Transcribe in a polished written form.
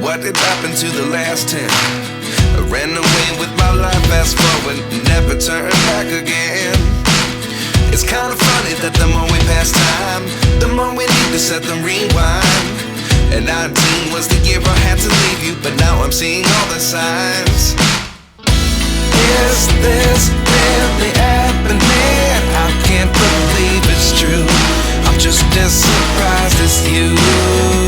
What did happen to the last 10? I ran away with my life, fast forward, never turn back again. It's kinda funny that the more we pass time, the more we need to set the rewind. And 19 was the year I had to leave you, but now I'm seeing all the signs. Is this really happening? I can't believe it's true. I'm just as surprised as you.